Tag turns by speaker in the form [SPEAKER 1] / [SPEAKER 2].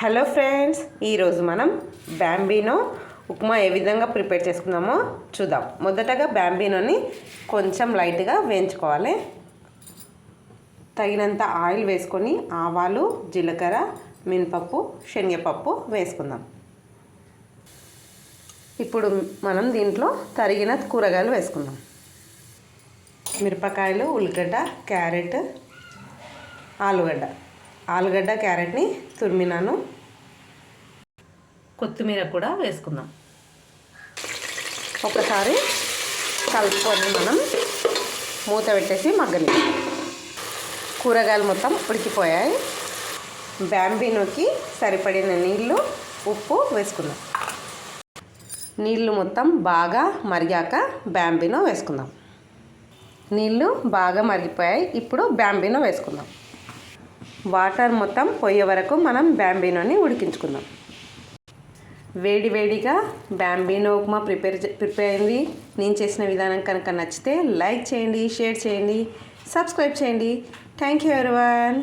[SPEAKER 1] Hello friends, ఈరోజు మనం Bambino upma ఏ విధంగా ప్రిపేర్ చేసుకుందామో చూద్దాం. మొదటగా బ్యాంబీనోని కొంచెం లైట్గా వేయించుకోవాలి. తగినంత ఆయిల్ వేసుకొని ఆవాలు, జీలకర్ర, మినపప్పు, శనగపప్పు వేసుకుందాం. ఇప్పుడు మనం దీంట్లో తరిగిన కూరగాయలు వేసుకుందాం. మిరపకాయలు, ఉల్లిగడ్డ, క్యారెట్, ఆలుగడ్డ క్యారెట్ని తురిమినాను. కొత్తిమీర కూడా వేసుకుందాం. ఒకసారి కలుపుకొని మనం మూత పెట్టేసి మగ్గని. కూరగాయలు మొత్తం ఉడికిపోయాయి. బ్యాంబీనోకి సరిపడిన నీళ్ళు, ఉప్పు వేసుకుందాం. నీళ్ళు మొత్తం బాగా మరిగాక బ్యాంబీనో వేసుకుందాం. నీళ్ళు బాగా మరిగిపోయాయి. ఇప్పుడు బ్యాంబీనో వేసుకుందాం. వాటర్ మొత్తం పోయే వరకు మనం బ్యాంబీనోని ఉడికించుకుందాం. వేడిగా బ్యాంబీనో ఉప్మా ప్రిపేర్ అయింది. నేను చేసిన విధానం కనుక నచ్చితే లైక్ చేయండి, షేర్ చేయండి, సబ్స్క్రైబ్ చేయండి. Thank you everyone.